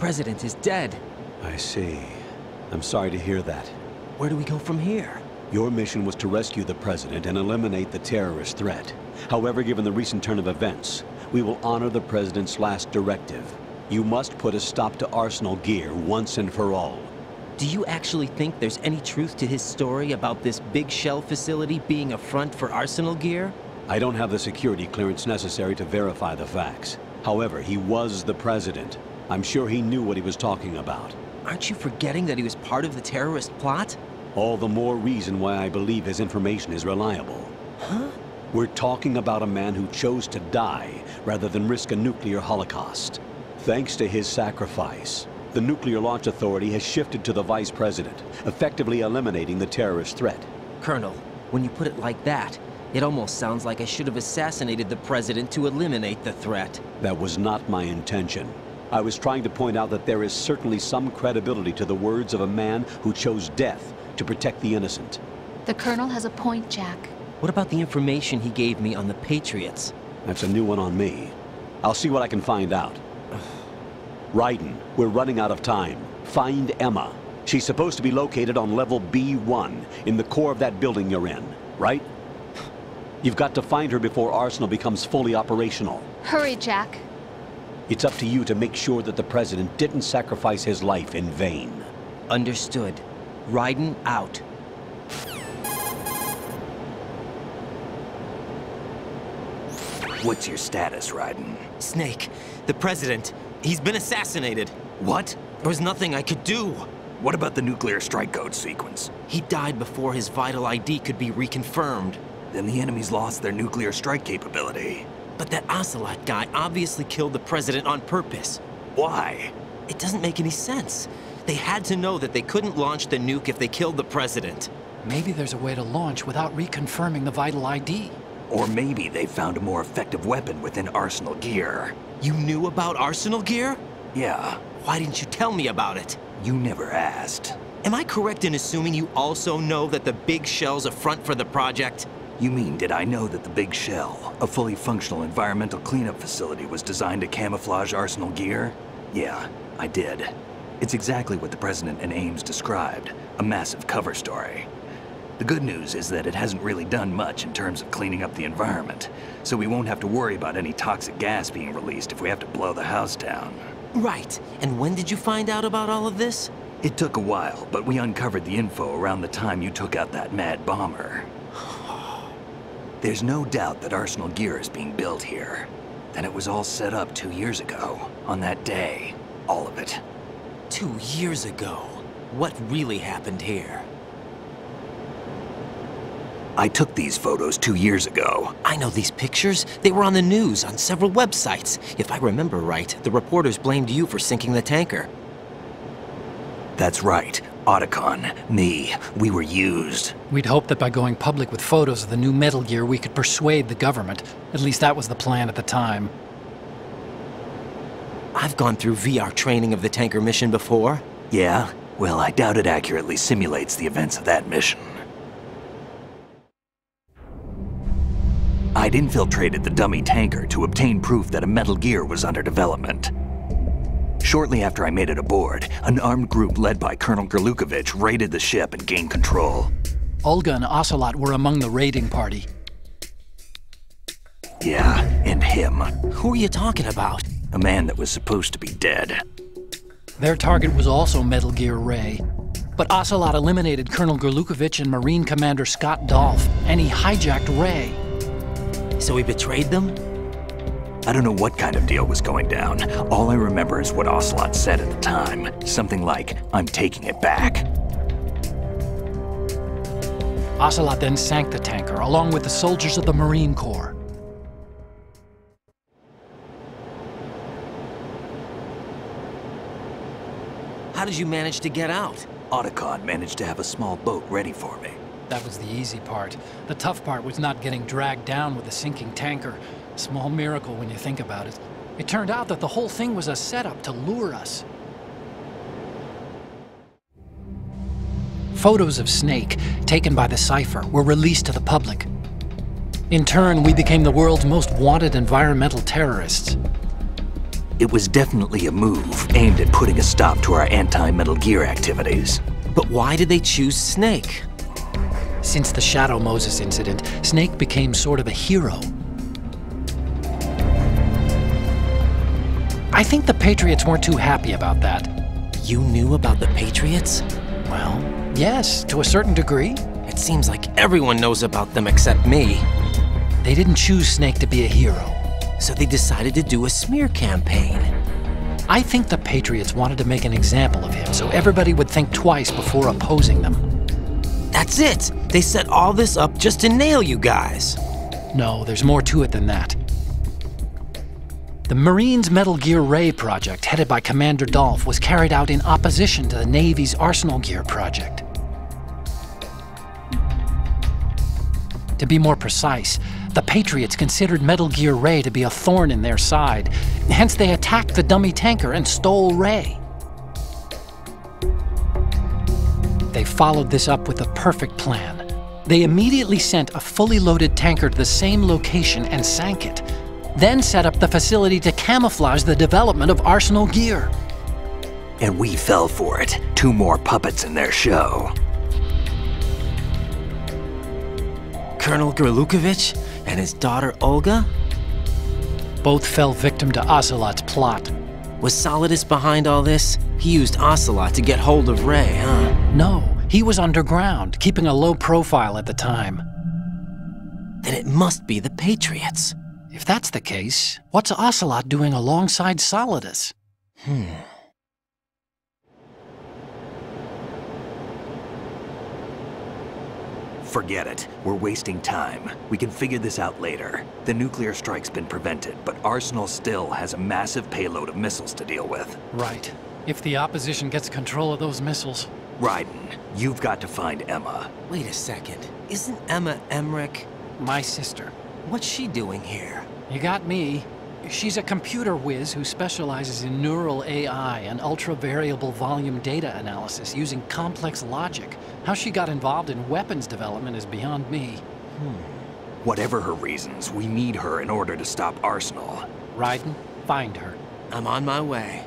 president is dead. I see. I'm sorry to hear that. Where do we go from here? Your mission was to rescue the president and eliminate the terrorist threat. However, given the recent turn of events, we will honor the president's last directive. You must put a stop to Arsenal Gear once and for all. Do you actually think there's any truth to his story about this big shell facility being a front for Arsenal Gear? I don't have the security clearance necessary to verify the facts. However, he was the president. I'm sure he knew what he was talking about. Aren't you forgetting that he was part of the terrorist plot? All the more reason why I believe his information is reliable. Huh? We're talking about a man who chose to die rather than risk a nuclear holocaust. Thanks to his sacrifice, the Nuclear Launch Authority has shifted to the vice president, effectively eliminating the terrorist threat. Colonel, when you put it like that, it almost sounds like I should have assassinated the president to eliminate the threat. That was not my intention. I was trying to point out that there is certainly some credibility to the words of a man who chose death to protect the innocent. The Colonel has a point, Jack. What about the information he gave me on the Patriots? That's a new one on me. I'll see what I can find out. Raiden, we're running out of time. Find Emma. She's supposed to be located on level B1, in the core of that building you're in, right? You've got to find her before Arsenal becomes fully operational. Hurry, Jack. It's up to you to make sure that the president didn't sacrifice his life in vain. Understood. Raiden out. What's your status, Raiden? Snake, the president, he's been assassinated. What? There was nothing I could do. What about the nuclear strike code sequence? He died before his vital ID could be reconfirmed. Then the enemy's lost their nuclear strike capability. But that Ocelot guy obviously killed the president on purpose. Why? It doesn't make any sense. They had to know that they couldn't launch the nuke if they killed the president. Maybe there's a way to launch without reconfirming the vital ID. Or maybe they found a more effective weapon within Arsenal Gear. You knew about Arsenal Gear? Yeah. Why didn't you tell me about it? You never asked. Am I correct in assuming you also know that the Big Shell's a front for the project? You mean, did I know that the Big Shell, a fully functional environmental cleanup facility, was designed to camouflage Arsenal Gear? Yeah, I did. It's exactly what the President and Ames described, a massive cover story. The good news is that it hasn't really done much in terms of cleaning up the environment, so we won't have to worry about any toxic gas being released if we have to blow the house down. Right. And when did you find out about all of this? It took a while, but we uncovered the info around the time you took out that mad bomber. There's no doubt that Arsenal Gear is being built here. And it was all set up 2 years ago, on that day. All of it. 2 years ago? What really happened here? I took these photos 2 years ago. I know these pictures. They were on the news, on several websites. If I remember right, the reporters blamed you for sinking the tanker. That's right. Otacon, me, we were used. We'd hoped that by going public with photos of the new Metal Gear, we could persuade the government. At least that was the plan at the time. I've gone through VR training of the tanker mission before. Yeah? Well, I doubt it accurately simulates the events of that mission. I'd infiltrated the dummy tanker to obtain proof that a Metal Gear was under development. Shortly after I made it aboard, an armed group led by Colonel Gurlukovich raided the ship and gained control. Olga and Ocelot were among the raiding party. Yeah, and him. Who are you talking about? A man that was supposed to be dead. Their target was also Metal Gear Ray. But Ocelot eliminated Colonel Gurlukovich and Marine Commander Scott Dolph, and he hijacked Ray. So he betrayed them? I don't know what kind of deal was going down. All I remember is what Ocelot said at the time. Something like, "I'm taking it back." Ocelot then sank the tanker, along with the soldiers of the Marine Corps. How did you manage to get out? Otacon managed to have a small boat ready for me. That was the easy part. The tough part was not getting dragged down with a sinking tanker. A small miracle when you think about it. It turned out that the whole thing was a setup to lure us. Photos of Snake, taken by the Cypher, were released to the public. In turn, we became the world's most wanted environmental terrorists. It was definitely a move aimed at putting a stop to our anti-Metal Gear activities. But why did they choose Snake? Since the Shadow Moses incident, Snake became sort of a hero. I think the Patriots weren't too happy about that. You knew about the Patriots? Well, yes, to a certain degree. It seems like everyone knows about them except me. They didn't choose Snake to be a hero. So they decided to do a smear campaign. I think the Patriots wanted to make an example of him so everybody would think twice before opposing them. That's it! They set all this up just to nail you guys. No, there's more to it than that. The Marines' Metal Gear Ray project, headed by Commander Dolph, was carried out in opposition to the Navy's Arsenal Gear project. To be more precise, the Patriots considered Metal Gear Ray to be a thorn in their side. Hence, they attacked the dummy tanker and stole Ray. They followed this up with a perfect plan. They immediately sent a fully loaded tanker to the same location and sank it. Then set up the facility to camouflage the development of Arsenal Gear. And we fell for it. 2 more puppets in their show. Colonel Gerlukovich and his daughter Olga? Both fell victim to Ocelot's plot. Was Solidus behind all this? He used Ocelot to get hold of Ray, huh? No, he was underground, keeping a low profile at the time. Then it must be the Patriots. If that's the case, what's Ocelot doing alongside Solidus? Forget it. We're wasting time. We can figure this out later. The nuclear strike's been prevented, but Arsenal still has a massive payload of missiles to deal with. Right. If the opposition gets control of those missiles. Raiden, you've got to find Emma. Wait a second. Isn't Emma Emmerich? My sister. What's she doing here? You got me. She's a computer whiz who specializes in neural AI and ultra-variable volume data analysis using complex logic. How she got involved in weapons development is beyond me. Whatever her reasons, we need her in order to stop Arsenal. Raiden, find her. I'm on my way.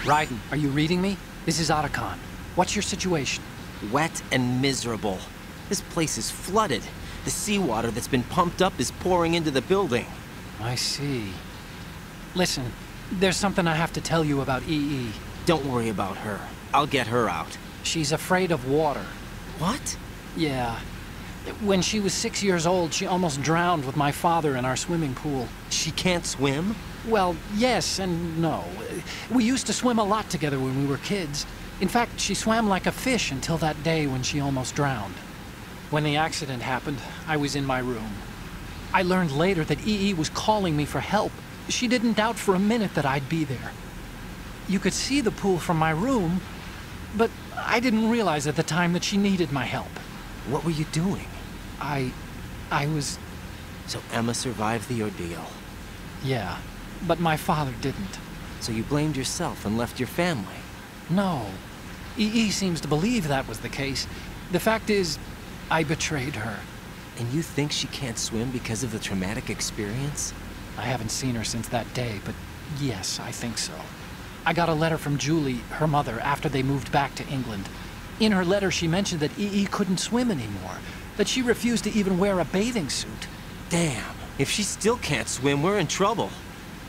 Raiden, are you reading me? This is Otacon. What's your situation? Wet and miserable. This place is flooded. The seawater that's been pumped up is pouring into the building. I see. Listen, there's something I have to tell you about EE. Don't worry about her. I'll get her out. She's afraid of water. What? Yeah. When she was 6 years old, she almost drowned with my father in our swimming pool. She can't swim? Well, yes and no. We used to swim a lot together when we were kids. In fact, she swam like a fish until that day when she almost drowned. When the accident happened, I was in my room. I learned later that EE was calling me for help. She didn't doubt for a minute that I'd be there. You could see the pool from my room, but I didn't realize at the time that she needed my help. What were you doing? I was... So Emma survived the ordeal. Yeah, but my father didn't. So you blamed yourself and left your family. No. EE seems to believe that was the case. The fact is, I betrayed her. And you think she can't swim because of the traumatic experience? I haven't seen her since that day, but yes, I think so. I got a letter from Julie, her mother, after they moved back to England. In her letter, she mentioned that EE couldn't swim anymore, that she refused to even wear a bathing suit. Damn, if she still can't swim, we're in trouble.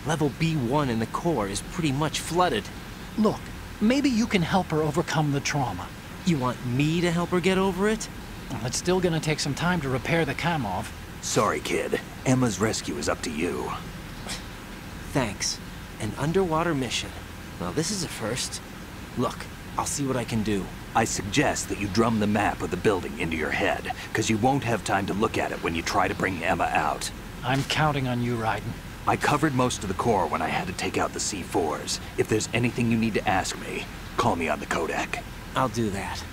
Level B1 in the core is pretty much flooded. Look, maybe you can help her overcome the trauma. You want me to help her get over it? Well, it's still gonna take some time to repair the Kamov. Sorry, kid. Emma's rescue is up to you. Thanks. An underwater mission. Well, this is a first. Look, I'll see what I can do. I suggest that you drum the map of the building into your head, because you won't have time to look at it when you try to bring Emma out. I'm counting on you, Raiden. I covered most of the core when I had to take out the C4s. If there's anything you need to ask me, call me on the Kodak. I'll do that.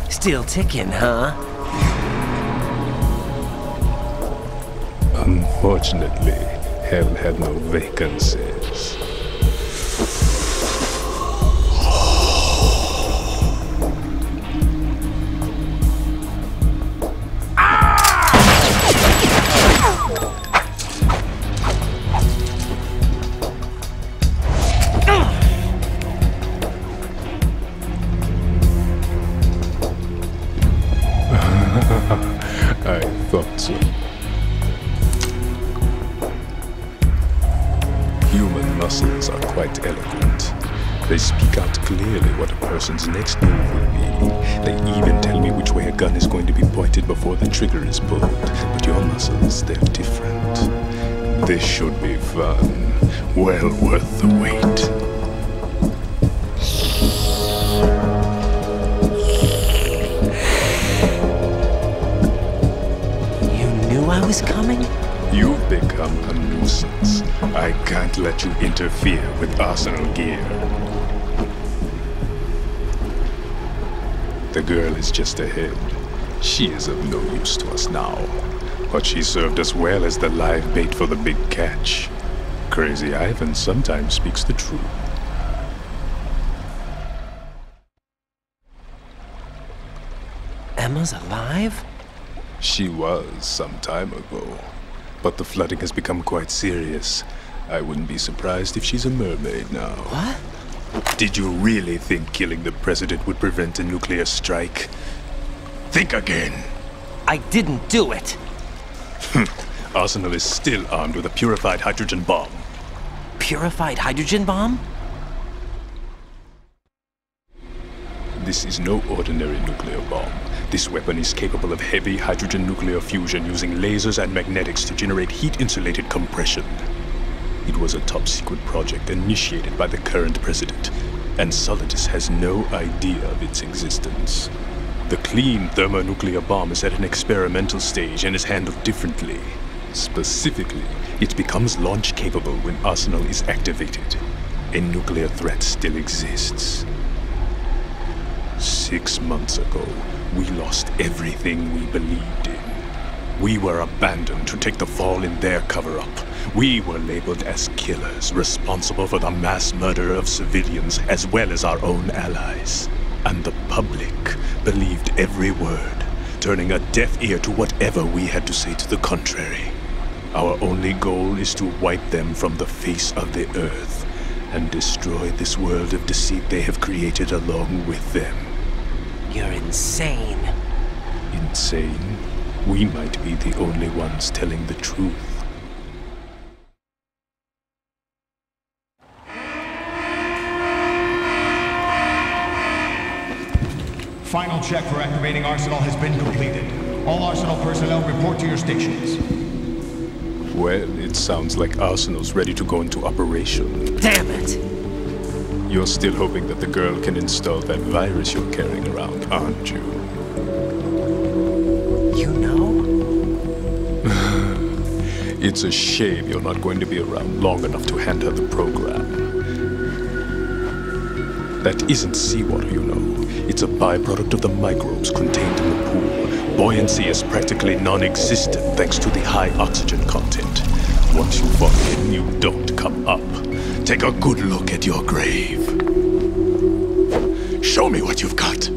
Still ticking, huh? Unfortunately, hell had no vacancies. I thought so. Human muscles are quite eloquent. They speak out clearly what a person's next move will be. They even tell me which way a gun is going to be pointed before the trigger is pulled. But your muscles, they're different. This should be fun. Well worth the wait. I was coming? You've become a nuisance. I can't let you interfere with Arsenal gear. The girl is just ahead. She is of no use to us now. But she served us well as the live bait for the big catch. Crazy Ivan sometimes speaks the truth. Emma's alive? She was some time ago, but the flooding has become quite serious. I wouldn't be surprised if she's a mermaid now. What? Did you really think killing the president would prevent a nuclear strike? Think again. I didn't do it. Arsenal is still armed with a purified hydrogen bomb. Purified hydrogen bomb? This is no ordinary nuclear bomb. This weapon is capable of heavy hydrogen nuclear fusion using lasers and magnetics to generate heat-insulated compression. It was a top-secret project initiated by the current president, and Solidus has no idea of its existence. The clean thermonuclear bomb is at an experimental stage and is handled differently. Specifically, it becomes launch-capable when Arsenal is activated. a nuclear threat still exists. 6 months ago, we lost everything we believed in. We were abandoned to take the fall in their cover-up. We were labeled as killers, responsible for the mass murder of civilians as well as our own allies. And the public believed every word, turning a deaf ear to whatever we had to say to the contrary. Our only goal is to wipe them from the face of the earth and destroy this world of deceit they have created along with them. You're insane. Insane? We might be the only ones telling the truth. Final check for activating Arsenal has been completed. All Arsenal personnel report to your stations. Well, it sounds like Arsenal's ready to go into operation. Damn it! You're still hoping that the girl can install that virus you're carrying around, aren't you? You know? It's a shame you're not going to be around long enough to hand her the program. That isn't seawater, you know. It's a byproduct of the microbes contained in the pool. Buoyancy is practically non-existent thanks to the high oxygen content. Once you fall in, you don't come up. Take a good look at your grave. Show me what you've got.